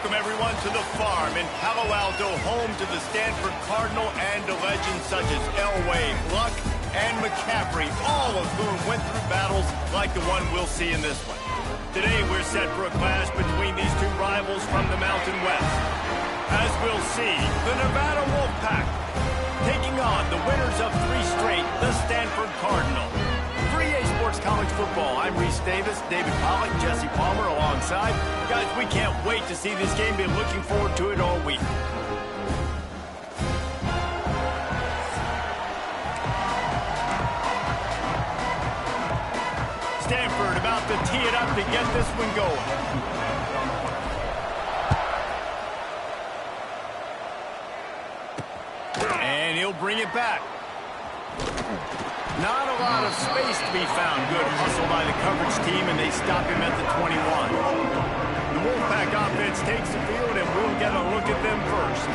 Welcome, everyone, to the farm in Palo Alto, home to the Stanford Cardinal and to legends such as Elway, Luck, and McCaffrey, all of whom went through battles like the one we'll see in this one. Today, we're set for a clash between these two rivals from the Mountain West. As we'll see, the Nevada Wolfpack taking on the winners of 3 straight, the Stanford Cardinal. For EA Sports College Football, I'm Reese Davis, David Pollack, Jesse Palmer alongside. Guys, we can't wait to see this game. Been looking forward to it all week. Stanford about to tee it up to get this one going. And he'll bring it back. Not a lot of space to be found. Good hustle by the coverage team, and they stop him at the 21. The Wolfpack offense takes the field, and we'll get a look at them first.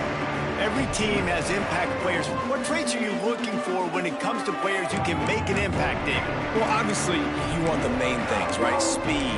Every team has impact players. What traits are you looking for when it comes to players who can make an impact, David? Well, obviously, you want the main things, right? Speed,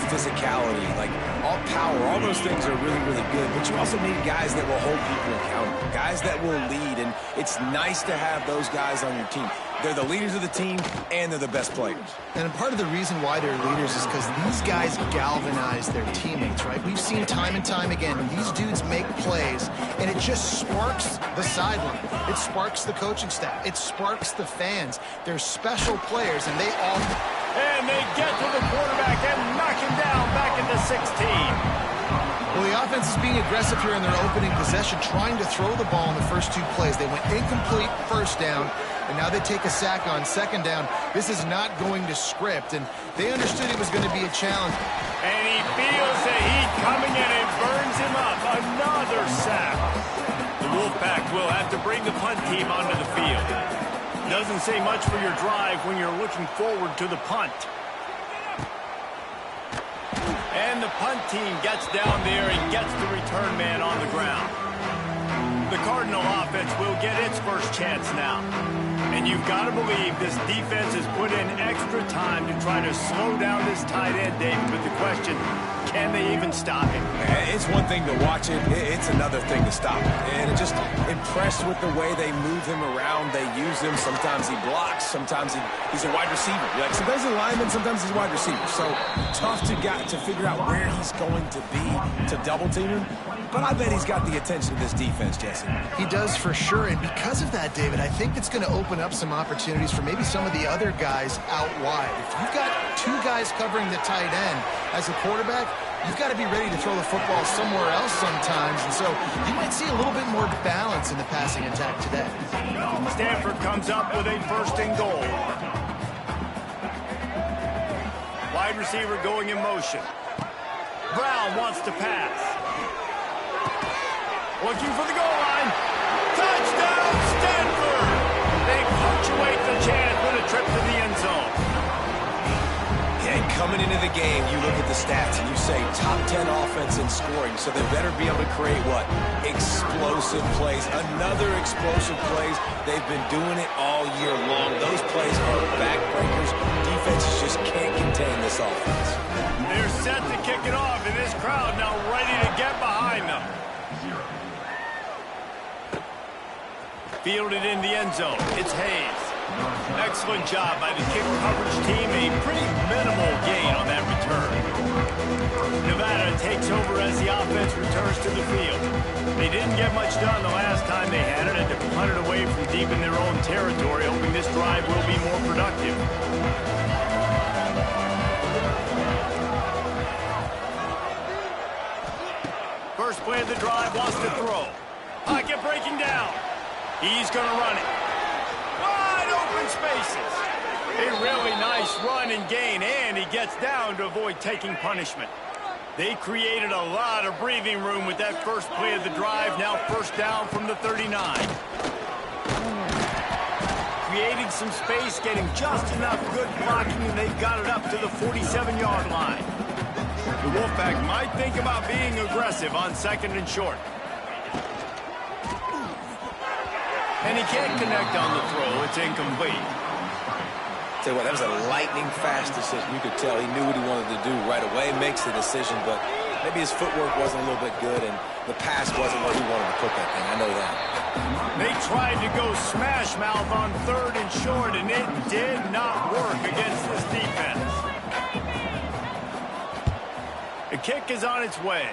physicality, like all power, all those things are really, really good. But you also need guys that will hold people accountable, guys that will lead, and it's nice to have those guys on your team. They're the leaders of the team, and they're the best players. And part of the reason why they're leaders is because these guys galvanize their teammates, right? We've seen time and time again, these dudes make plays, and it just sparks the sideline. It sparks the coaching staff. It sparks the fans. They're special players, and they all... And they get to the quarterback and knock him down back into 16. Well, the offense is being aggressive here in their opening possession, trying to throw the ball in the first 2 plays. They went incomplete first down, and now they take a sack on second down. This is not going to script, and they understood it was going to be a challenge. And he feels the heat coming in and burns him up. Another sack. The Wolfpack will have to bring the punt team onto the field. Doesn't say much for your drive when you're looking forward to the punt. And the punt team gets down there and gets the return man on the ground. The Cardinal offense will get its first chance now. And you've got to believe this defense has put in extra time to try to slow down this tight end, David. But the question, can they even stop him? It's one thing to watch it. It's another thing to stop it. And just impressed with the way they move him around. They use him. Sometimes he blocks. Sometimes he's a wide receiver. Like sometimes he's a lineman. Sometimes he's a wide receiver. So tough to figure out where he's going to be to double team him. But I bet he's got the attention of this defense, Jesse. He does for sure, and because of that, David, I think it's going to open up some opportunities for maybe some of the other guys out wide. If you've got 2 guys covering the tight end as a quarterback, you've got to be ready to throw the football somewhere else sometimes, and so you might see a little bit more balance in the passing attack today. Stanford comes up with a 1st and goal. Wide receiver going in motion. Brown wants to pass. Looking for the goal line. Touchdown, Stanford! They punctuate the chance with a trip to the end zone. Yeah, and coming into the game, you look at the stats and you say top 10 offense in scoring, so they better be able to create what? Explosive plays. Another explosive plays. They've been doing it all year long. Those plays are backbreakers. Defenses just can't contain this offense. They're set to kick it off, and this crowd now ready to get behind them. Fielded in the end zone. It's Hayes. Excellent job by the kick coverage team. A pretty minimal gain on that return. Nevada takes over as the offense returns to the field. They didn't get much done the last time they had it, and to punt it away from deep in their own territory, hoping this drive will be more productive. First play of the drive, wants to throw. Pocket breaking down. He's going to run it. Wide open spaces. A really nice run and gain, and he gets down to avoid taking punishment. They created a lot of breathing room with that first play of the drive. Now 1st down from the 39. Creating some space, getting just enough good blocking, and they've got it up to the 47-yard line. The Wolfpack might think about being aggressive on 2nd and short. And he can't connect on the throw. It's incomplete. Tell you what, that was a lightning fast decision. You could tell he knew what he wanted to do right away. Makes the decision, but Maybe his footwork wasn't a little bit good, and the pass wasn't where he wanted to put that thing. I know that. They tried to go smash mouth on 3rd and short, and it did not work against this defense. The kick is on its way.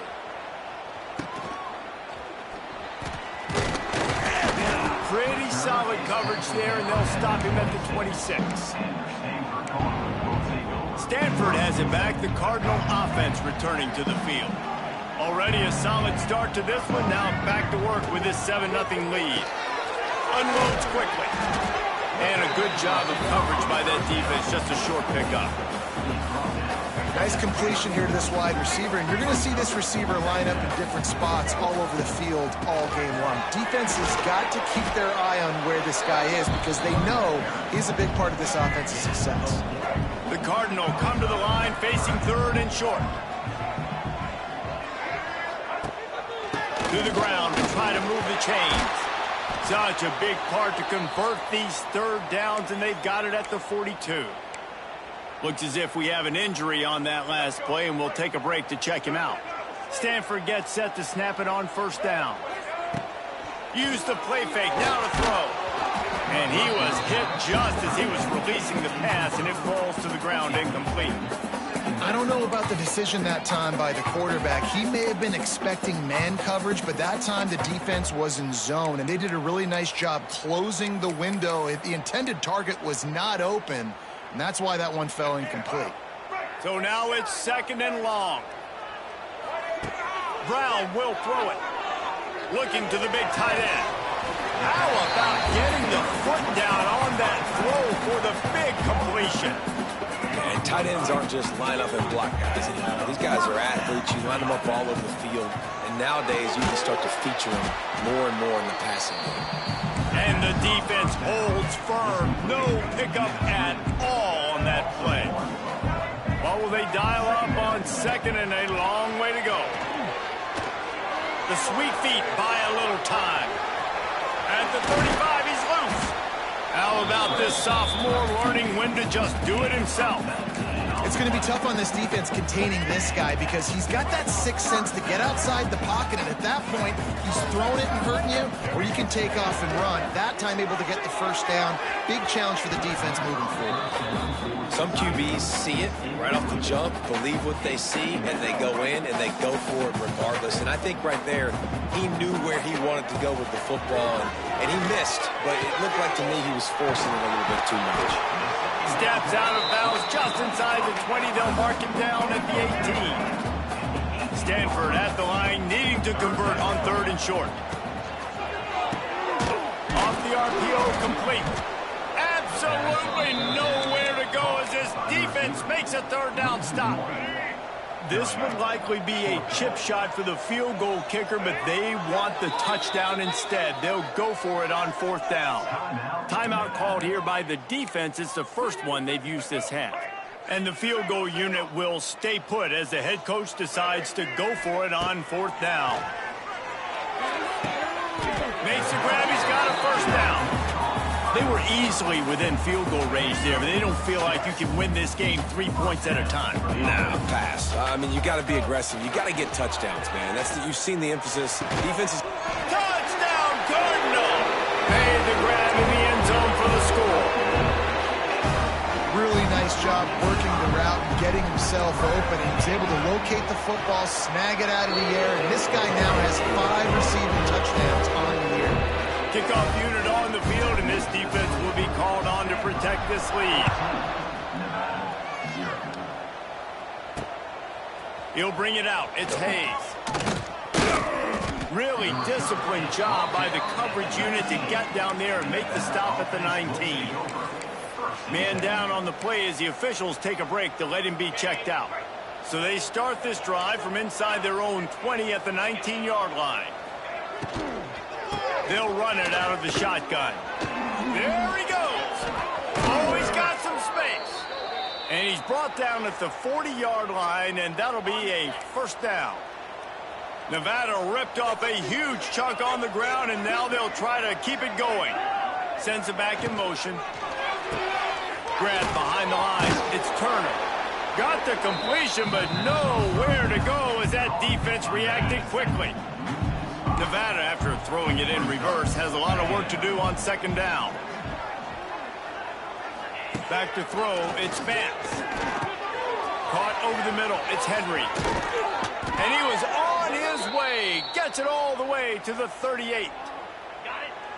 Pretty solid coverage there, and they'll stop him at the 26. Stanford has it back. The Cardinal offense returning to the field. Already a solid start to this one. Now back to work with this 7-0 lead. Unloads quickly. And a good job of coverage by that defense. Just a short pickup. Nice completion here to this wide receiver, and you're going to see this receiver line up in different spots all over the field all game long. Defense has got to keep their eye on where this guy is because they know he's a big part of this offense's success. The Cardinal come to the line facing 3rd and short. To the ground to try to move the chains. Such a big part to convert these 3rd downs, and they've got it at the 42. Looks as if we have an injury on that last play, and we'll take a break to check him out. Stanford gets set to snap it on 1st down. Use the play fake, now to throw. And he was hit just as he was releasing the pass, and it falls to the ground incomplete. I don't know about the decision that time by the quarterback. He may have been expecting man coverage, but that time the defense was in zone, and they did a really nice job closing the window. The intended target was not open, and that's why that one fell incomplete. So now it's 2nd and long. Brown will throw it. Looking to the big tight end. How about getting the foot down on that throw for the big completion? And tight ends aren't just line up and block guys anymore. These guys are athletes. You line them up all over the field. And nowadays, you can start to feature them more and more in the passing game. And the defense holds firm. No pickup at all on that play. What will they dial up on 2nd and a long way to go? The sweet feet buy a little time. At the 35, he's loose. How about this sophomore learning when to just do it himself? It's going to be tough on this defense containing this guy because he's got that sixth sense to get outside the pocket, and at that point, he's throwing it and hurting you, or you can take off and run. That time able to get the 1st down. Big challenge for the defense moving forward. Some QBs see it right off the jump, believe what they see, and they go in and they go for it regardless. And I think right there, he knew where he wanted to go with the football, and he missed, but it looked like to me he was forcing it a little bit too much. Steps out of bounds just inside the 20. They'll mark him down at the 18. Stanford at the line, needing to convert on 3rd and short. Off the RPO, complete. Absolutely nowhere to go as this defense makes a 3rd down stop. This would likely be a chip shot for the field goal kicker, but they want the touchdown instead. They'll go for it on 4th down. Timeout called here by the defense. It's the first one they've used this half. And the field goal unit will stay put as the head coach decides to go for it on 4th down. Makes the grab. He's got a 1st down. They were easily within field goal range there, but they don't feel like you can win this game 3 points at a time. Nah, pass. I mean, you got to be aggressive. You got to get touchdowns, man. You've seen the emphasis. Defense is... Touchdown, Cardinal! Made the grab in the end zone for the score. Really nice job working the route and getting himself open. He was able to locate the football, snag it out of the air, and this guy now has 5 receiving touchdowns on the year. Kickoff unit on the field, and this defense will be called on to protect this lead. He'll bring it out. It's Hayes. Really disciplined job by the coverage unit to get down there and make the stop at the 19. Man down on the play as the officials take a break to let him be checked out. So they start this drive from inside their own 20 at the 19-yard line. They'll run it out of the shotgun. There he goes. Oh, he's got some space. And he's brought down at the 40-yard line, and that'll be a 1st down. Nevada ripped off a huge chunk on the ground, and now they'll try to keep it going. Sends it back in motion. Grab behind the line. It's Turner. Got the completion, but nowhere to go as that defense reacted quickly. Nevada, after throwing it in reverse, has a lot of work to do on second down. Back to throw, it's Vance. Caught over the middle, it's Henry. And he was on his way. Gets it all the way to the 38.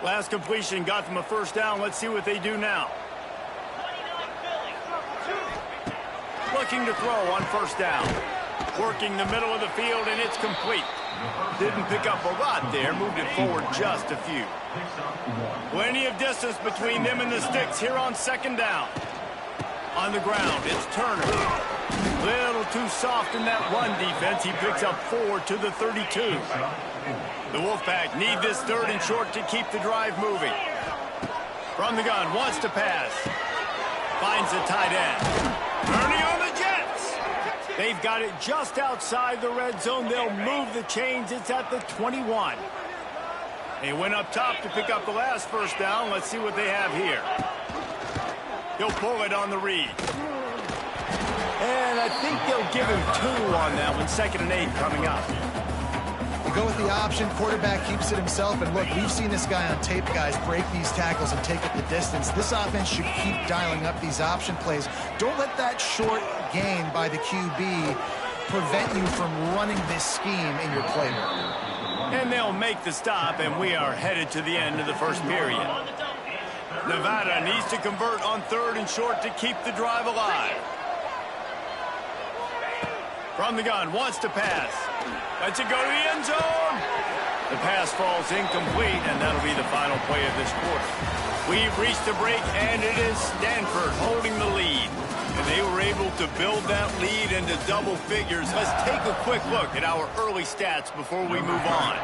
Last completion got them a first down. Let's see what they do now. Looking to throw on first down. Working the middle of the field, and it's complete. Didn't pick up a lot there. Moved it forward just a few. Plenty of distance between them and the sticks here on second down. On the ground, it's Turner. Little too soft in that run defense. He picks up 4 to the 32. The Wolfpack need this third and short to keep the drive moving. From the gun, wants to pass. Finds the tight end. Turning on the Jets. They've got it just outside the red zone. They'll move the chains. It's at the 21. They went up top to pick up the last first down. Let's see what they have here. He'll pull it on the read. And I think they'll give him 2 on that one. 2nd and 8 coming up. You go with the option, quarterback keeps it himself, and look, we've seen this guy on tape, guys, break these tackles and take it the distance. This offense should keep dialing up these option plays. Don't let that short gain by the QB prevent you from running this scheme in your playbook. And they'll make the stop, and we are headed to the end of the first period. Nevada needs to convert on 3rd and short to keep the drive alive. From the gun, wants to pass. Lets it go to the end zone. The pass falls incomplete, and that'll be the final play of this quarter. We've reached the break, and it is Stanford holding the lead. And they were able to build that lead into double figures. Let's take a quick look at our early stats before we move on.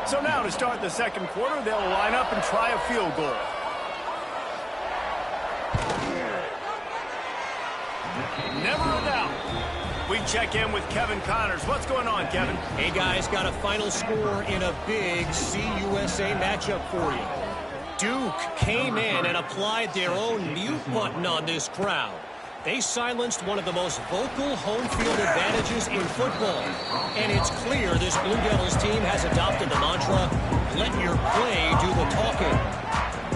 So now to start the second quarter, they'll line up and try a field goal. Never a doubt. We check in with Kevin Connors. What's going on, Kevin? Hey, guys, got a final score in a big CUSA matchup for you. Duke came in and applied their own mute button on this crowd. They silenced one of the most vocal home field advantages in football. And it's clear this Blue Devils team has adopted the mantra, let your play do the talking.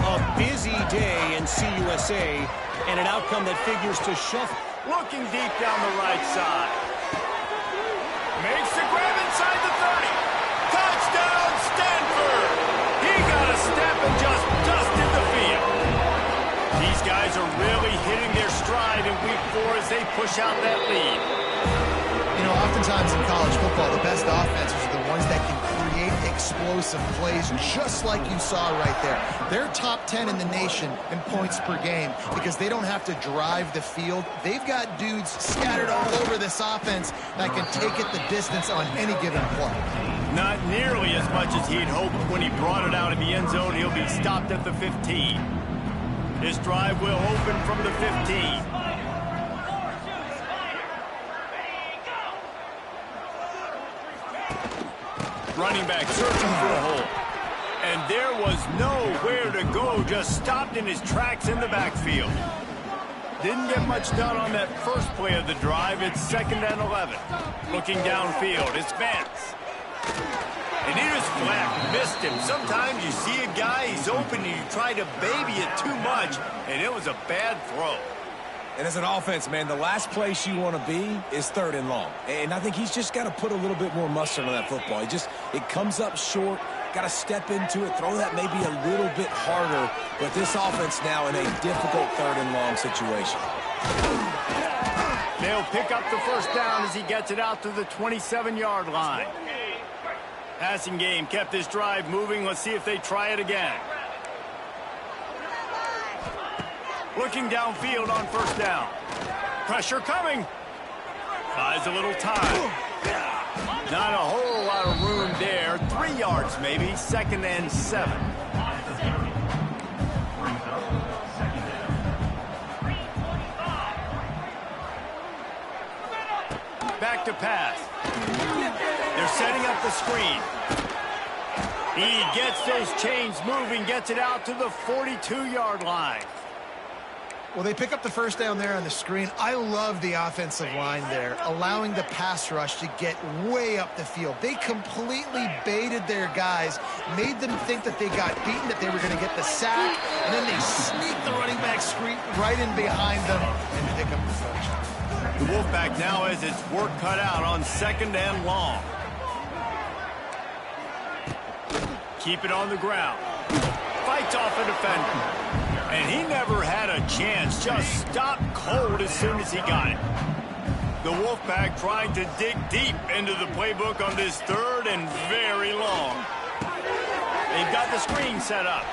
A busy day in CUSA and an outcome that figures to shuffle. Looking deep down the right side. Makes the grab inside the 30. Touchdown, Stanford! He got a step and just dusted the field. These guys are really hitting their stride in week 4 as they push out that lead. You know, oftentimes in college football, the best offenses are the ones that can create explosive plays, just like you saw right there. They're top 10 in the nation in points per game because they don't have to drive the field. They've got dudes scattered all over this offense that can take it the distance on any given play. Not nearly as much as he'd hoped when he brought it out of the end zone. He'll be stopped at the 15. His drive will open from the 15. Running back searching for a hole. And there was nowhere to go, just stopped in his tracks in the backfield. Didn't get much done on that first play of the drive. It's 2nd and 11. Looking downfield, it's Vance. And he just flat missed him. Sometimes you see a guy, he's open, and you try to baby it too much, and it was a bad throw. And as an offense, man, the last place you want to be is 3rd and long. And I think he's just got to put a little bit more mustard on that football. It comes up short, got to step into it, throw that maybe a little bit harder. But this offense now in a difficult 3rd and long situation. They'll pick up the first down as he gets it out to the 27-yard line. Passing game kept this drive moving. Let's see if they try it again. Looking downfield on first down. Pressure coming. Buys a little time. Not a whole lot of room there. 3 yards maybe. 2nd and 7. Back to pass. They're setting up the screen. He gets those chains moving, gets it out to the 42-yard line. Well, they pick up the first down there on the screen. I love the offensive line there, allowing the pass rush to get way up the field. They completely baited their guys, made them think that they got beaten, that they were going to get the sack, and then they sneak the running back screen right in behind them and pick up the first. The Wolfpack now has its work cut out on 2nd and long. Keep it on the ground. Fights off a defender. And he never had a chance. Just stopped cold as soon as he got it. The Wolfpack trying to dig deep into the playbook on this 3rd and very long. They've got the screen set up.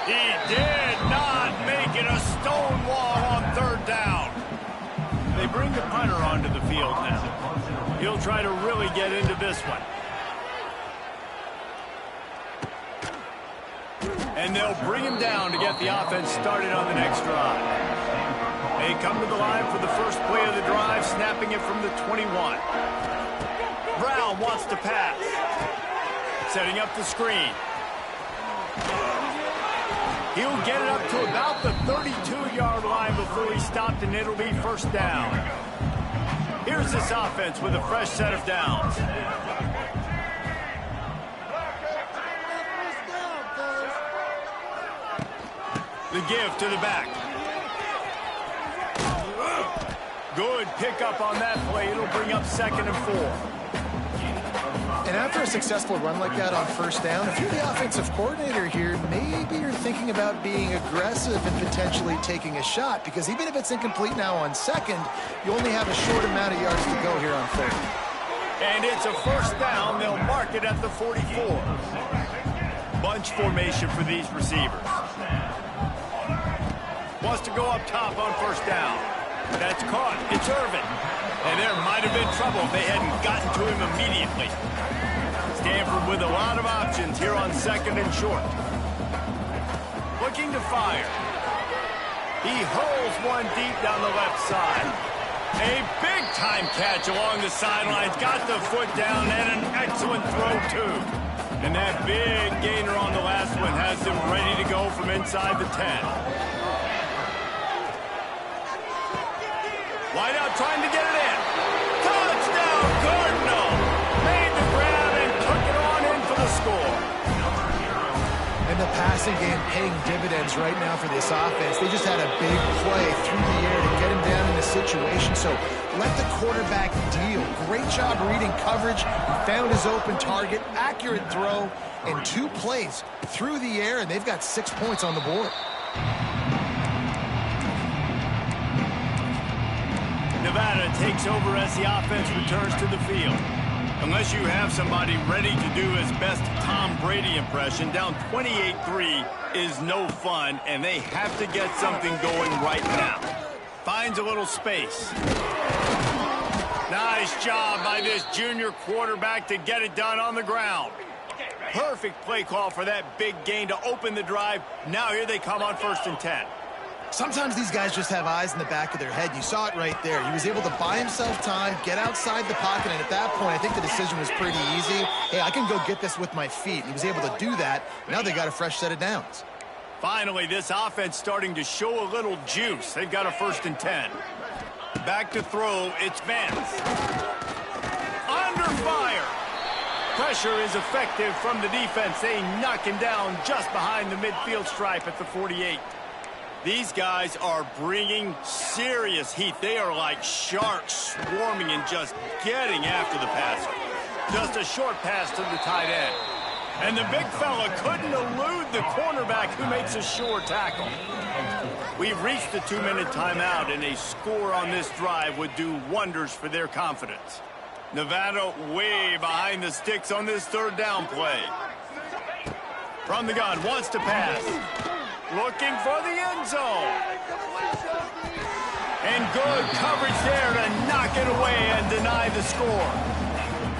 He did not make it a stone wall on 3rd down. They bring the punter onto the field now. He'll try to really get into this one. And they'll bring him down to get the offense started on the next drive. They come to the line for the first play of the drive, snapping it from the 21. Brown wants to pass. Setting up the screen. He'll get it up to about the 32-yard line before he stopped, and it'll be first down. Here's this offense with a fresh set of downs. The give to the back. Good pickup on that play. It'll bring up 2nd and 4. And after a successful run like that on first down, if you're the offensive coordinator here, maybe you're thinking about being aggressive and potentially taking a shot, because even if it's incomplete now on 2nd, you only have a short amount of yards to go here on 3rd. And it's a first down. They'll mark it at the 44. Bunch formation for these receivers. Wants to go up top on first down. That's caught. It's Irvin. And there might have been trouble if they hadn't gotten to him immediately. Stanford with a lot of options here on 2nd and short. Looking to fire. He hurls one deep down the left side. A big-time catch along the sidelines. Got the foot down and an excellent throw, too. And that big gainer on the last one has him ready to go from inside the 10. Wide out trying to get it in. Touchdown, Cardinal! Made the grab and took it on in for the score. And the passing game paying dividends right now for this offense. They just had a big play through the air to get him down in the situation. So let the quarterback deal. Great job reading coverage. He found his open target. Accurate throw. And 2 plays through the air, and they've got 6 points on the board. Nevada takes over as the offense returns to the field. Unless you have somebody ready to do his best Tom Brady impression, down 28-3 is no fun, and they have to get something going right now. Finds a little space. Nice job by this junior quarterback to get it done on the ground. Perfect play call for that big gain to open the drive. Now here they come on 1st and 10. Sometimes these guys just have eyes in the back of their head. You saw it right there. He was able to buy himself time, get outside the pocket, and at that point, I think the decision was pretty easy. Hey, I can go get this with my feet. He was able to do that. Now they got a fresh set of downs. Finally, this offense starting to show a little juice. They've got a 1st and 10. Back to throw, it's Vance. Under fire. Pressure is effective from the defense. They knock him down just behind the midfield stripe at the 48. These guys are bringing serious heat. They are like sharks swarming and just getting after the passer. Just a short pass to the tight end. And the big fella couldn't elude the cornerback who makes a sure tackle. We've reached the 2-minute timeout, and a score on this drive would do wonders for their confidence. Nevada way behind the sticks on this 3rd down play. From the gun, wants to pass. Looking for the end zone. And good coverage there to knock it away and deny the score.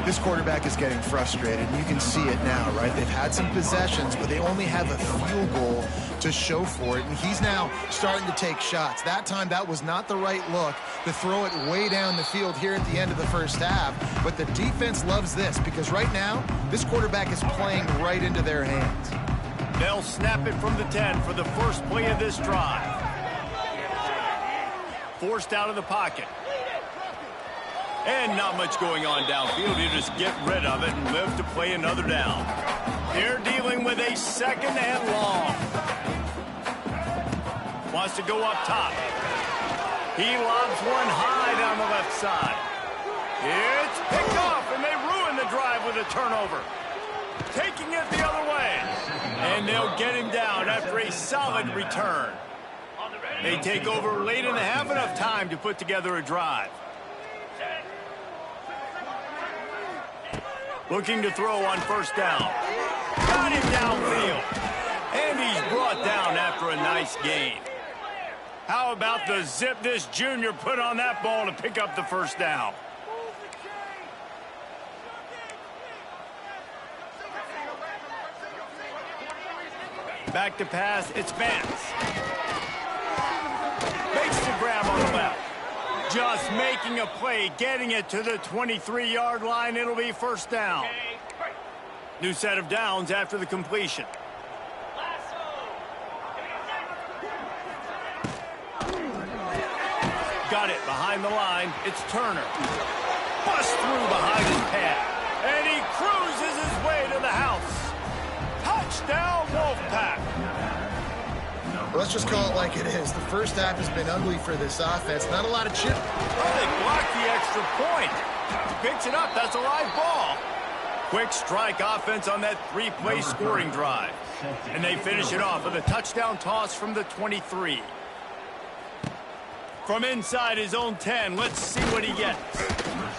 This quarterback is getting frustrated, and you can see it now, right? They've had some possessions, but they only have a field goal to show for it, and he's now starting to take shots. That time, that was not the right look to throw it way down the field here at the end of the first half, but the defense loves this because right now, this quarterback is playing right into their hands. They'll snap it from the 10 for the first play of this drive. forced out of the pocket. And not much going on downfield. You just get rid of it and live to play another down. They're dealing with a second and long. Wants to go up top. He lobs one high down the left side. It's picked off, and they ruin the drive with a turnover. Taking it the other way. And they'll get him down after a solid return. They take over late in the half, enough time to put together a drive. Looking to throw on first down. Got him downfield. And he's brought down after a nice gain. How about the zip this junior put on that ball to pick up the first down? Back to pass, it's Vance. Makes the grab on the left. Just making a play, getting it to the 23-yard line. It'll be first down. New set of downs after the completion. Got it behind the line. It's Turner. Bust through behind his pad. And he cruises his way to the house. Touchdown, Wolfpack. Let's just call it like it is. The first half has been ugly for this offense. Not a lot of chip. Oh, they blocked the extra point. Picks it up. That's a live ball. Quick strike offense on that three-play scoring drive. And they finish it off with a touchdown toss from the 23. From inside his own 10, let's see what he gets.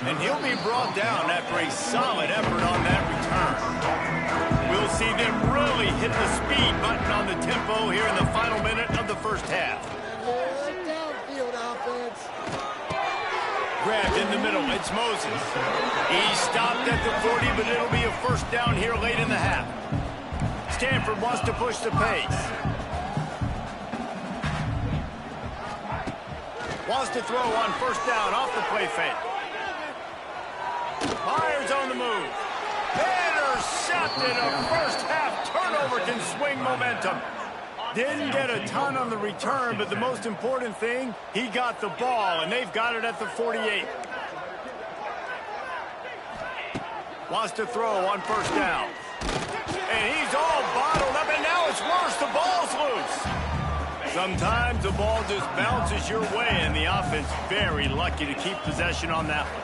And he'll be brought down after a solid effort on that return. We'll see them really hit the speed button on the tempo here in the final minute of the first half. Grabbed in the middle, it's Moses. He stopped at the 40, but it'll be a first down here late in the half. Stanford wants to push the pace. Wants to throw on first down off the play fake. Myers on the move. Intercepted. A first half turnover can swing momentum. Didn't get a ton on the return, but the most important thing, he got the ball, and they've got it at the 48. Wants to throw on first down. And he's all bottled up, and now it's worse. The ball's loose. Sometimes the ball just bounces your way, and the offense very lucky to keep possession on that one.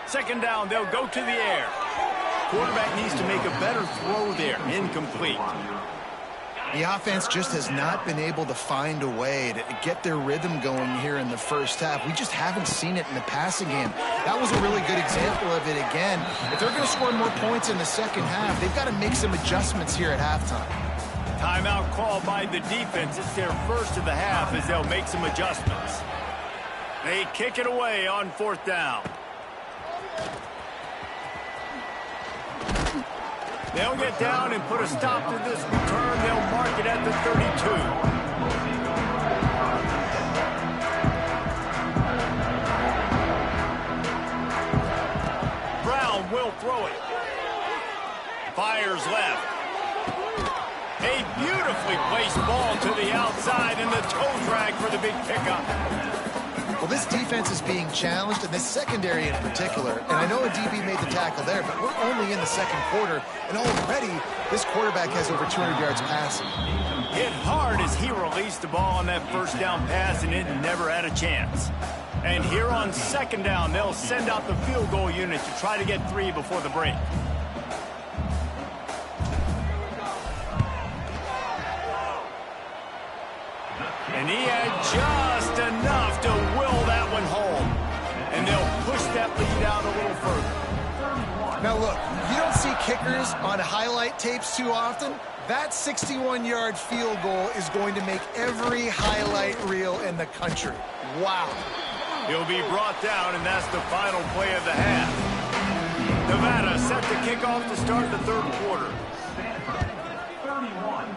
Second down, they'll go to the air. Quarterback needs to make a better throw there. Incomplete. The offense just has not been able to find a way to get their rhythm going here in the first half. We just haven't seen it in the passing game. That was a really good example of it again. If they're going to score more points in the second half, they've got to make some adjustments here at halftime. Timeout called by the defense. It's their first of the half as they'll make some adjustments. They kick it away on fourth down. They'll get down and put a stop to this return. They'll mark it at the 32. Brown will throw it. Fires left. A beautifully placed ball to the outside and the toe drag for the big pickup. Well, this defense is being challenged, and this secondary in particular. And I know a DB made the tackle there, but we're only in the second quarter, and already this quarterback has over 200 yards passing. Hit hard as he released the ball on that first down pass, and it never had a chance. And here on second down, they'll send out the field goal unit to try to get 3 before the break. And he had just enough to will that one home. And they'll push that lead out a little further. Now look, you don't see kickers on highlight tapes too often. That 61-yard field goal is going to make every highlight reel in the country. Wow. He'll be brought down, and that's the final play of the half. Nevada set to kick off to start the third quarter. 31,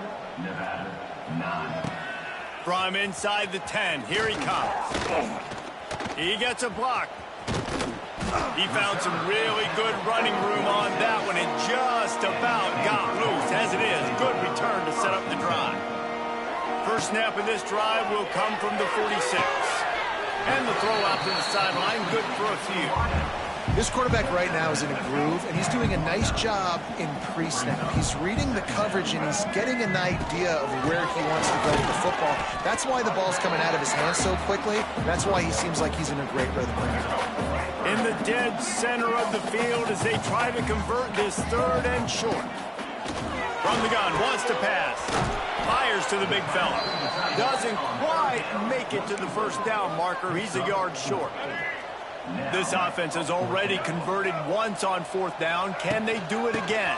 Nevada 9. From inside the 10, here he comes. He gets a block. He found some really good running room on that one and just about got loose. As it is, good return to set up the drive. First snap of this drive will come from the 46. And the throw out to the sideline, good for a few. This quarterback right now is in a groove, and he's doing a nice job in pre-snap. He's reading the coverage, and he's getting an idea of where he wants to go with the football. That's why the ball's coming out of his hands so quickly. That's why he seems like he's in a great rhythm right now. In the dead center of the field as they try to convert this third and short. From the gun, wants to pass. Fires to the big fella. Doesn't quite make it to the first down marker. He's a yard short. This offense has already converted once on fourth down. Can they do it again?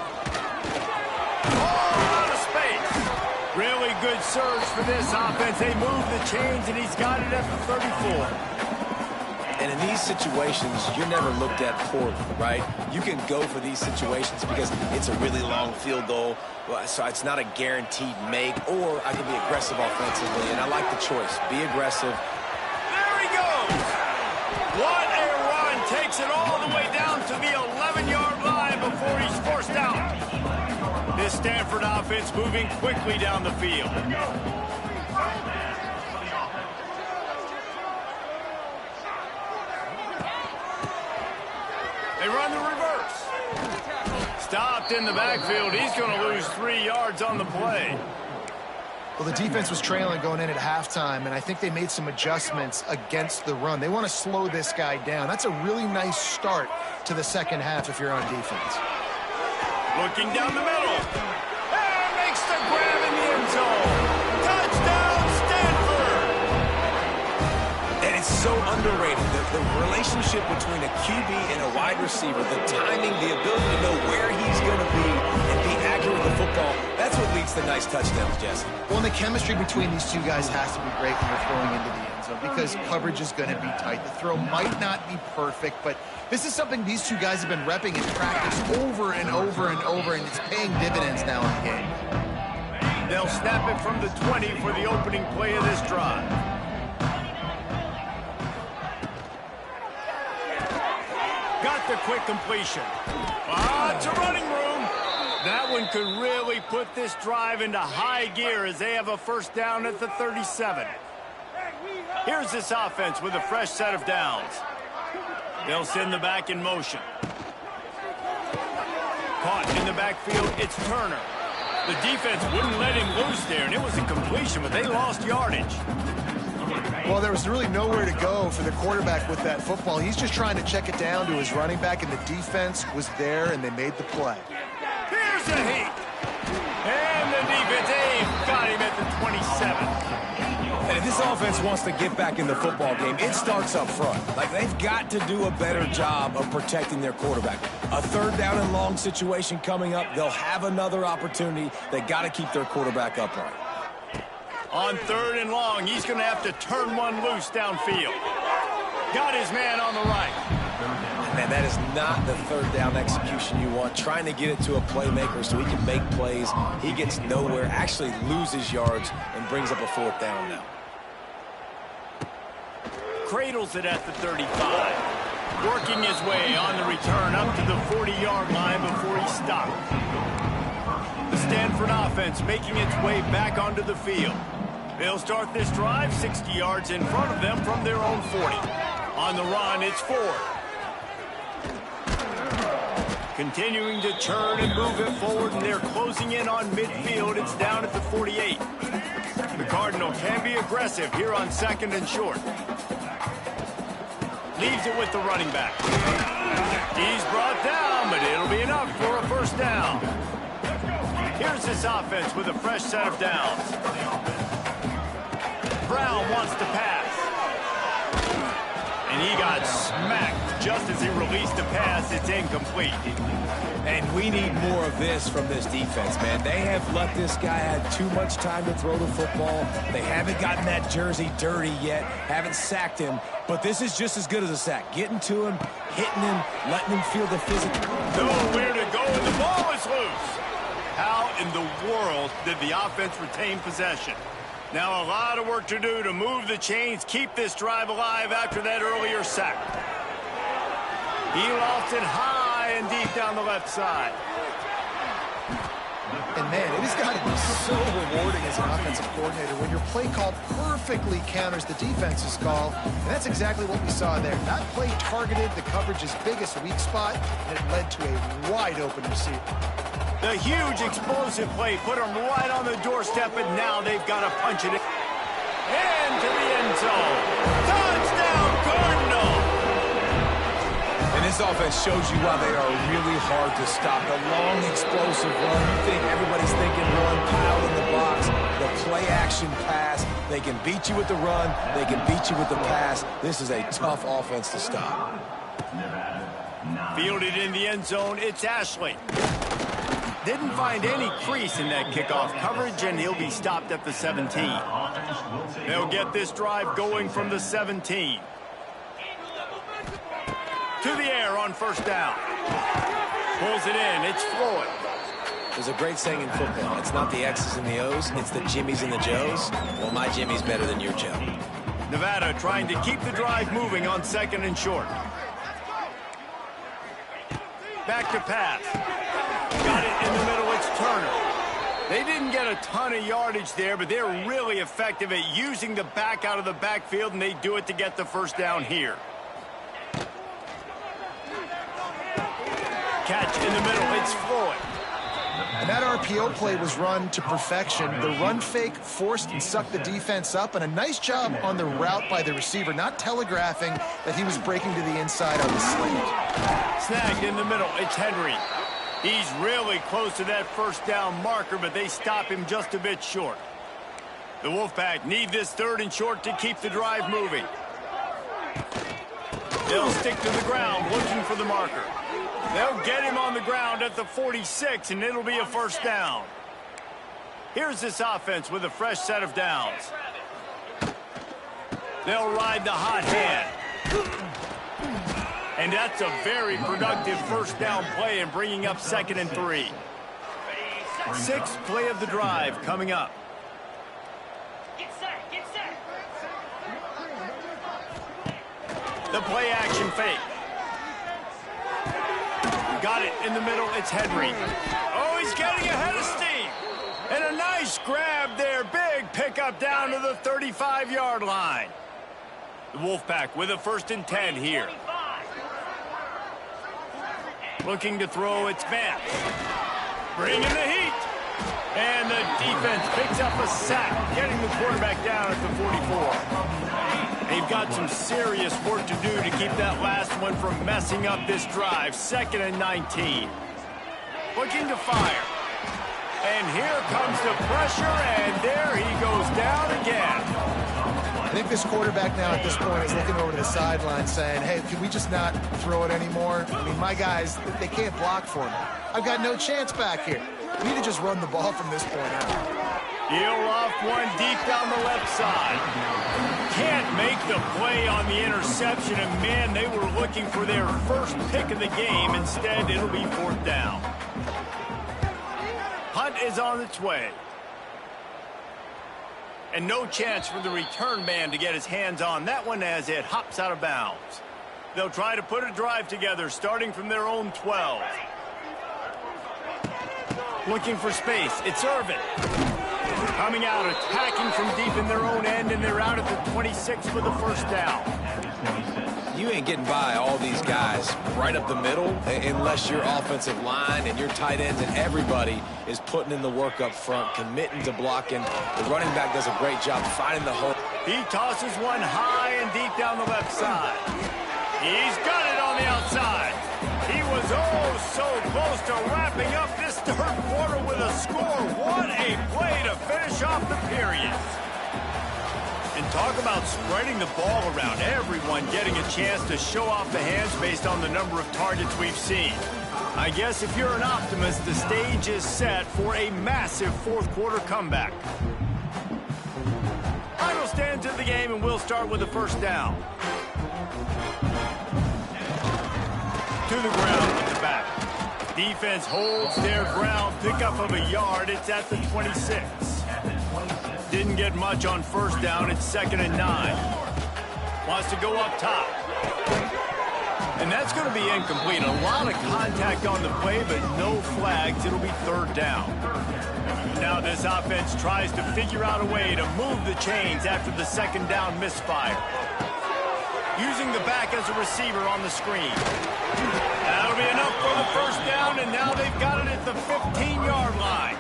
Oh, out of space. Really good surge for this offense. They move the chains, and he's got it at the 34. And in these situations, you're never looked at poorly, right? You can go for these situations because it's a really long field goal, so it's not a guaranteed make, or I can be aggressive offensively, and I like the choice. Be aggressive. There he goes! What a run! Takes it all the way down to the 11-yard line before he's forced out. This Stanford offense moving quickly down the field. They run the reverse. Stopped in the backfield. He's going to lose 3 yards on the play. Well, the defense was trailing going in at halftime, and I think they made some adjustments against the run. They want to slow this guy down. That's a really nice start to the second half if you're on defense. Looking down the middle. And makes the grab in the end zone. Touchdown, Stanford! And it's so underrated. The relationship between a QB and a wide receiver, the timing, the ability to know where he's going to be and be accurate with the football, that's what leads to nice touchdowns, Jesse. Well, and the chemistry between these two guys has to be great when they're throwing into the end zone because coverage is going to be tight. The throw might not be perfect, but this is something these two guys have been repping in practice over and over and over, and it's paying dividends now in the game. They'll snap it from the 20 for the opening play of this drive. Got the quick completion. It's a running room. That one could really put this drive into high gear as they have a first down at the 37. Here's this offense with a fresh set of downs. They'll send the back in motion. Caught in the backfield, it's Turner. The defense wouldn't let him loose there, and it was a completion, but they lost yardage. Well, there was really nowhere to go for the quarterback with that football. He's just trying to check it down to his running back, and the defense was there, and they made the play. Here's a heat. And the defense got him at the 27. And if this offense wants to get back in the football game, it starts up front. Like, they've got to do a better job of protecting their quarterback. A third down and long situation coming up. They'll have another opportunity. They got to keep their quarterback upright. On third and long, he's going to have to turn one loose downfield. Got his man on the right. Man, that is not the third down execution you want. Trying to get it to a playmaker so he can make plays. He gets nowhere, actually loses yards, and brings up a fourth down now. Cradles it at the 35. Working his way on the return up to the 40-yard line before he stopped. The Stanford offense making its way back onto the field. They'll start this drive 60 yards in front of them from their own 40. On the run, it's Ford. Continuing to churn and move it forward, and they're closing in on midfield. It's down at the 48. The Cardinal can be aggressive here on second and short. Leaves it with the running back. He's brought down, but it'll be enough for a first down. Here's this offense with a fresh set of downs. Brown wants to pass. And he got smacked just as he released the pass. It's incomplete. And we need more of this from this defense, man. They have let this guy have too much time to throw the football. They haven't gotten that jersey dirty yet, haven't sacked him. But this is just as good as a sack. Getting to him, hitting him, letting him feel the physical. Nowhere to go, and the ball is loose. How in the world did the offense retain possession? Now a lot of work to do to move the chains, keep this drive alive after that earlier sack. He lost it high and deep down the left side. And man, it has got to be so rewarding as an offensive coordinator when your play call perfectly counters the defense's call. And that's exactly what we saw there. That play targeted the coverage's biggest weak spot, and it led to a wide-open receiver. The huge explosive play put them right on the doorstep, and now they've got to punch it in. Into the end zone. Touchdown, Cardinal! And this offense shows you why they are really hard to stop. The long, explosive run. You think everybody's thinking run, pile in the box. The play-action pass. They can beat you with the run. They can beat you with the pass. This is a tough offense to stop. Fielded in the end zone, it's Ashley. Didn't find any crease in that kickoff coverage, and he'll be stopped at the 17. They'll get this drive going from the 17. To the air on first down. Pulls it in. It's Floyd. There's a great saying in football. It's not the X's and the O's. It's the Jimmies and the Joes. Well, my Jimmy's better than your Joe. Nevada trying to keep the drive moving on 2nd and short. Back to pass. Got it in the middle. It's Turner. They didn't get a ton of yardage there, but they're really effective at using the back out of the backfield, and they do it to get the first down here. Catch in the middle. It's Floyd. And that RPO play was run to perfection. The run fake forced and sucked the defense up, and a nice job on the route by the receiver, not telegraphing that he was breaking to the inside on the slant. Snagged in the middle. It's Henry. He's really close to that first down marker, but they stop him just a bit short. The Wolfpack need this 3rd and short to keep the drive moving. They'll stick to the ground looking for the marker. They'll get him on the ground at the 46, and it'll be a first down. Here's this offense with a fresh set of downs. They'll ride the hot hand. And that's a very productive first down play and bringing up 2nd and 3. 6th play of the drive coming up. The play action fake. Got it in the middle. It's Henry. Oh, he's getting ahead of steam. And a nice grab there. Big pickup down to the 35-yard line. The Wolfpack with a 1st and 10 here. Looking to throw, it's Vance. Bringing the heat. And the defense picks up a sack, getting the quarterback down at the 44. They've got some serious work to do to keep that last one from messing up this drive. 2nd and 19. Looking to fire. And here comes the pressure, and there he goes down again. I think this quarterback now at this point is looking over to the sideline saying, hey, can we just not throw it anymore? I mean, my guys, they can't block for me. I've got no chance back here. We need to just run the ball from this point on. He'll off one deep down the left side. Can't make the play on the interception, and man, they were looking for their first pick of the game. Instead, it'll be 4th down. Hunt is on its way. And no chance for the return man to get his hands on that one as it hops out of bounds. They'll try to put a drive together starting from their own 12. Looking for space. It's Irvin. Coming out, attacking from deep in their own end, and they're out at the 26 for the first down. You ain't getting by all these guys right up the middle unless your offensive line and your tight ends and everybody is putting in the work up front, committing to blocking. The running back does a great job finding the hole. He tosses one high and deep down the left side. He's got it on the outside. He was so close to wrapping up this 3rd quarter with a score. What a play to finish off the period. And talk about spreading the ball around. Everyone getting a chance to show off the hands based on the number of targets we've seen. I guess if you're an optimist, the stage is set for a massive 4th quarter comeback. Final stand to the game, and we'll start with the first down. To the ground with the back. Defense holds their ground. Pickup of a yard. It's at the 26. Didn't get much on first down. It's 2nd and 9. Wants to go up top. And that's going to be incomplete. A lot of contact on the play, but no flags. It'll be third down. Now this offense tries to figure out a way to move the chains after the second down misfire. Using the back as a receiver on the screen. That'll be enough for the first down, and now they've got it at the 15-yard line.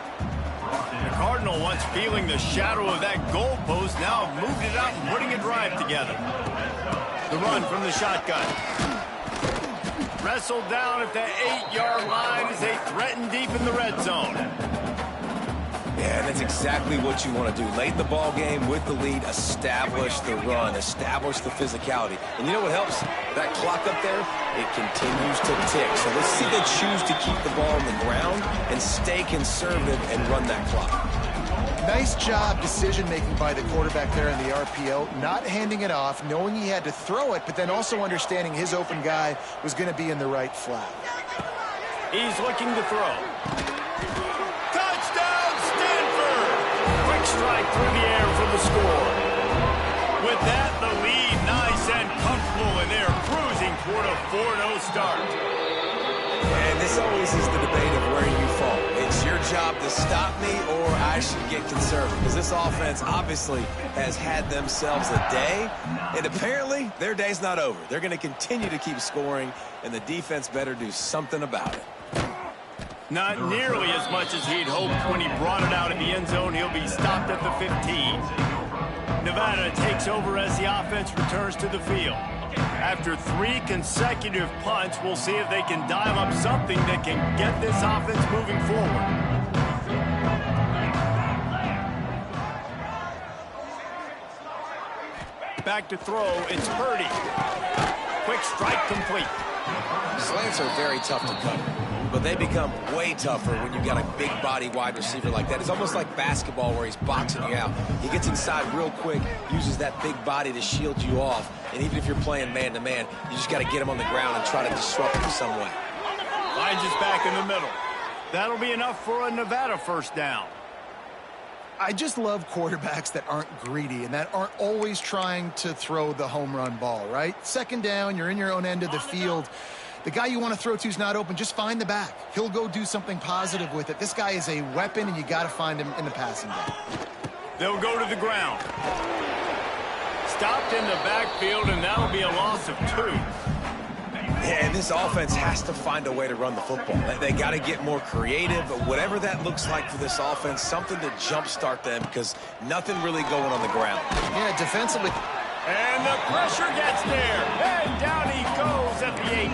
The Cardinal, once feeling the shadow of that goalpost, now have moved it out and putting a drive together. The run from the shotgun. Wrestled down at the 8-yard line as they threaten deep in the red zone. Yeah, that's exactly what you want to do. Late in the ball game with the lead, establish the run, establish the physicality. And you know what helps? That clock up there, it continues to tick. So let's see if they choose to keep the ball on the ground and stay conservative and run that clock. Nice job decision-making by the quarterback there in the RPO, not handing it off, knowing he had to throw it, but then also understanding his open guy was going to be in the right flat. He's looking to throw. Touchdown, Stanford! Quick strike through the air for the score. With that, the lead nice and comfortable, and they're cruising toward a 4-0 start. And this always is the debate of where you fall. It's your job to stop me, or I should get conservative. Because this offense obviously has had themselves a day, and apparently their day's not over. They're going to continue to keep scoring, and the defense better do something about it. Not nearly as much as he'd hoped when he brought it out in the end zone. He'll be stopped at the 15. Nevada takes over as the offense returns to the field. After 3 consecutive punts, we'll see if they can dial up something that can get this offense moving forward. Back to throw, it's Purdy. Quick strike complete. Slants are very tough to cover, but they become way tougher when you've got a big body wide receiver like that. It's almost like basketball where he's boxing you out. He gets inside real quick, uses that big body to shield you off, and even if you're playing man-to-man, you just got to get him on the ground and try to disrupt him some way. Finds us back in the middle. That'll be enough for a Nevada first down. I just love quarterbacks that aren't greedy and that aren't always trying to throw the home run ball, right? Second down, you're in your own end of the field. The guy you want to throw to is not open. Just find the back. He'll go do something positive with it. This guy is a weapon, and you got to find him in the passing game. They'll go to the ground. Stopped in the backfield, and that'll be a loss of 2. Yeah, and this offense has to find a way to run the football. They got to get more creative, but whatever that looks like for this offense, something to jumpstart them because nothing really going on the ground. Yeah, defensively. And the pressure gets there. And down he goes at the 18.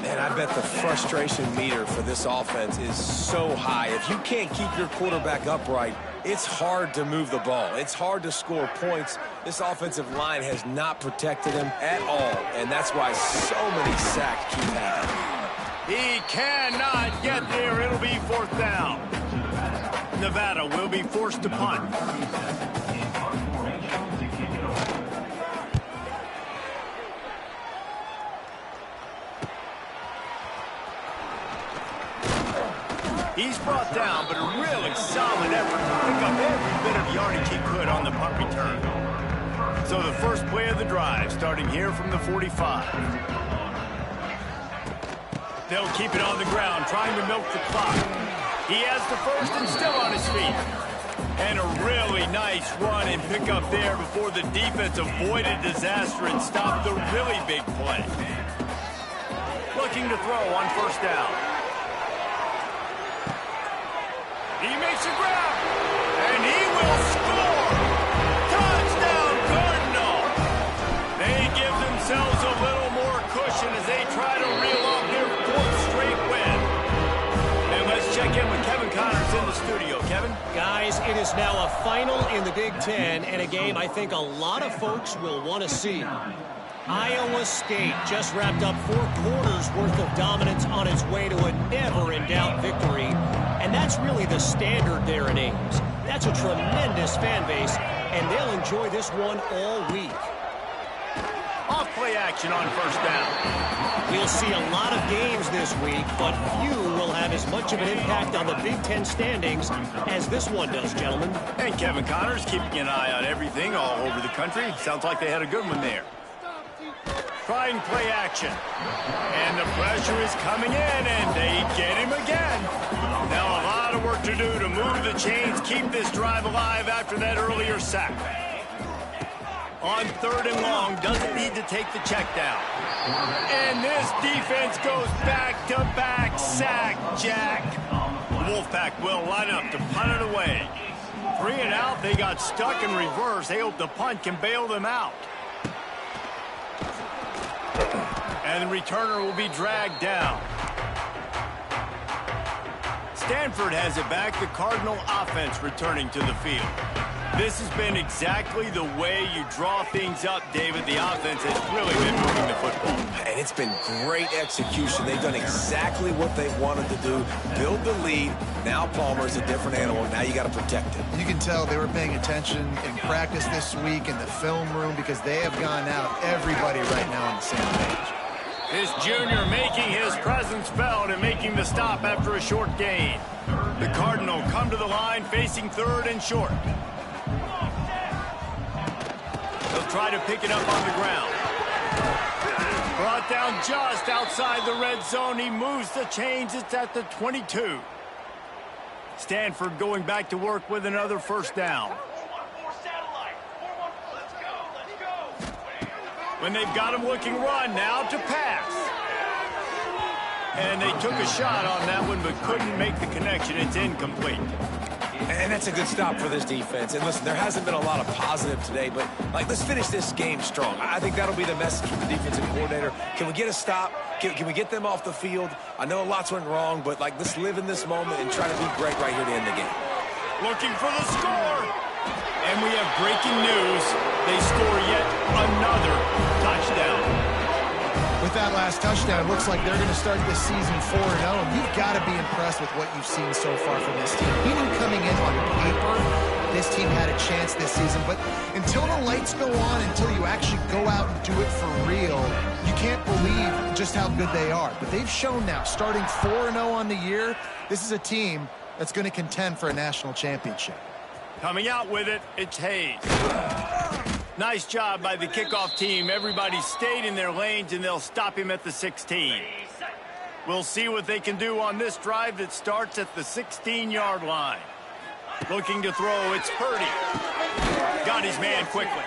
Man, I bet the frustration meter for this offense is so high. If you can't keep your quarterback upright, it's hard to move the ball. It's hard to score points. This offensive line has not protected him at all, and that's why so many sacks keep happening. He cannot get there. It'll be fourth down. Nevada will be forced to punt. He's brought down, but a really solid effort to pick up every bit of yardage he could on the punt return. So the first play of the drive, starting here from the 45. They'll keep it on the ground, trying to milk the clock. He has the first and still on his feet. And a really nice run and pick up there before the defense avoided disaster and stopped the really big play. Looking to throw on first down. He makes a grab, and he will score! Touchdown, Cardinal! They give themselves a little more cushion as they try to reel off their 4th straight win. And let's check in with Kevin Connors in the studio. Kevin? Guys, it is now a final in the Big Ten, and a game I think a lot of folks will want to see. Iowa State just wrapped up 4 quarters worth of dominance on its way to a never-in-doubt victory. And that's really the standard there in Ames. That's a tremendous fan base, and they'll enjoy this one all week. Off-play action on first down. We'll see a lot of games this week, but few will have as much of an impact on the Big Ten standings as this one does, gentlemen. And Kevin Connors keeping an eye on everything all over the country. Sounds like they had a good one there. trying play action. And the pressure is coming in, and they get him again. Now a lot of work to do to move the chains, keep this drive alive after that earlier sack. On 3rd and long, doesn't need to take the check down. And this defense goes back-to-back sack, Jack. The Wolfpack will line up to punt it away. 3 and out, they got stuck in reverse. They hope the punt can bail them out. And the returner will be dragged down. Stanford has it back, the Cardinal offense returning to the field. This has been exactly the way you draw things up, David. The offense has really been moving the football. And it's been great execution. They've done exactly what they wanted to do. Build the lead. Now Palmer's a different animal. Now you got to protect him. You can tell they were paying attention in practice this week in the film room because they have gone out, everybody right now on the same page. This junior making his presence felt and making the stop after a short gain. The Cardinal come to the line facing 3rd and short. They'll try to pick it up on the ground. Brought down just outside the red zone. He moves the chains. It's at the 22. Stanford going back to work with another 1st down. When they've got him looking run, now to pass. And they took a shot on that one but couldn't make the connection. It's incomplete. And that's a good stop for this defense. And listen, there hasn't been a lot of positive today, but let's finish this game strong. I think that'll be the message from the defensive coordinator. Can we get a stop? Can we get them off the field? I know lots went wrong, but let's live in this moment and try to be great right here to end the game. Looking for the score. And we have breaking news. They score yet another touchdown. With that last touchdown, it looks like they're going to start this season 4-0. And you've got to be impressed with what you've seen so far from this team. We knew coming in on paper, this team had a chance this season. But until the lights go on, until you actually go out and do it for real, you can't believe just how good they are. But they've shown now, starting 4-0 on the year, this is a team that's going to contend for a national championship. Coming out with it, it's Hayes. Nice job by the kickoff team. Everybody stayed in their lanes, and they'll stop him at the 16. We'll see what they can do on this drive that starts at the 16-yard line. Looking to throw, it's Purdy. Got his man quickly.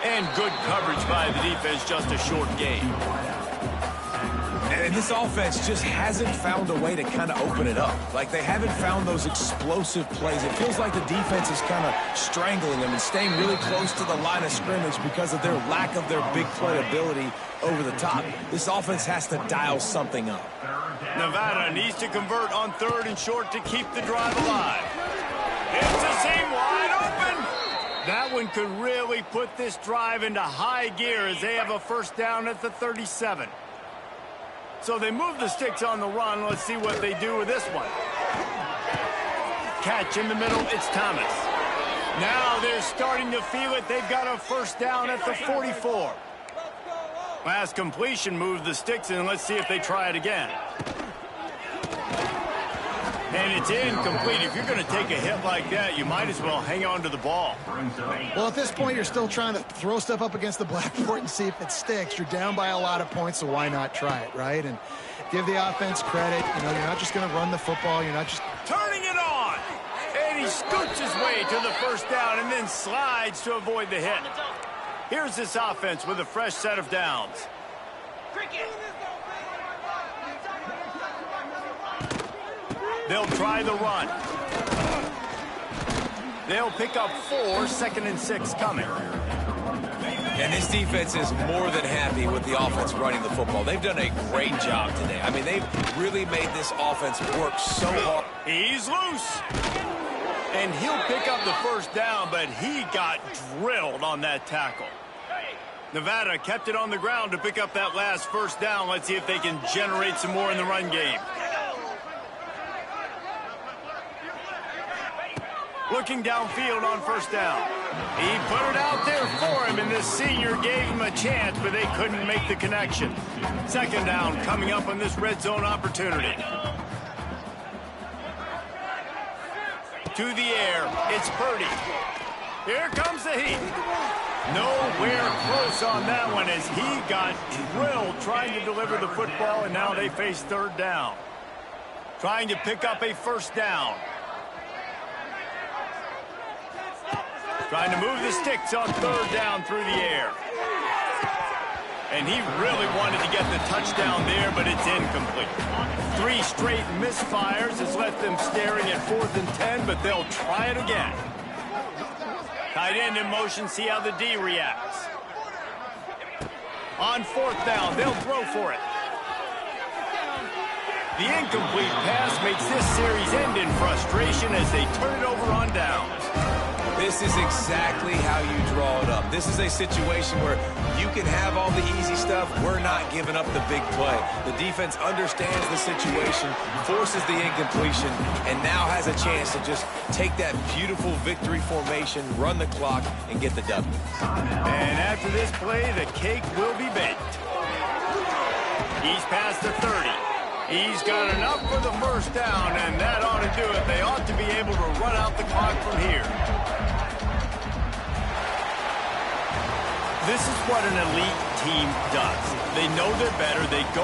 And good coverage by the defense, just a short gain. And this offense just hasn't found a way to kind of open it up. They haven't found those explosive plays. It feels like the defense is kind of strangling them and staying really close to the line of scrimmage because of their lack of their big play ability over the top. This offense has to dial something up. Nevada needs to convert on 3rd and short to keep the drive alive. It's a seam wide open. That one could really put this drive into high gear as they have a 1st down at the 37. So they move the sticks on the run. Let's see what they do with this one. Catch in the middle, it's Thomas. Now they're starting to feel it. They've got a 1st down at the 44. Last completion moved the sticks in. Let's see if they try it again. And it's incomplete. If you're going to take a hit like that, you might as well hang on to the ball. Well, at this point, you're still trying to throw stuff up against the blackboard and see if it sticks. You're down by a lot of points, so why not try it, right? And give the offense credit. You're not just going to run the football. You're not just turning it on. And he scoots his way to the 1st down and then slides to avoid the hit. Here's this offense with a fresh set of downs. They'll try the run. They'll pick up 4, 2nd and 6 coming. And this defense is more than happy with the offense running the football. They've done a great job today. I mean, they've really made this offense work so hard. He's loose. And he'll pick up the 1st down, but he got drilled on that tackle. Nevada kept it on the ground to pick up that last 1st down. Let's see if they can generate some more in the run game. Looking downfield on 1st down. He put it out there for him, and this senior gave him a chance, but they couldn't make the connection. 2nd down coming up on this red zone opportunity. To the air, it's Purdy. Here comes the heat. Nowhere close on that one as he got drilled trying to deliver the football, and now they face third down. Trying to pick up a first down. Trying to move the sticks on third down through the air. And he really wanted to get the touchdown there, but it's incomplete. 3 straight misfires has left them staring at 4th and 10, but they'll try it again. Tight end in motion, see how the D reacts. On 4th down, they'll throw for it. The incomplete pass makes this series end in frustration as they turn it over on downs. This is exactly how you draw it up. This is a situation where you can have all the easy stuff. We're not giving up the big play. The defense understands the situation, forces the incompletion, and now has a chance to just take that beautiful victory formation, run the clock, and get the W. And after this play, the cake will be baked. He's past the 30. He's got enough for the first down, and that ought to do it. They ought to be able to run out the clock from here. This is what an elite team does. They know they're better. They go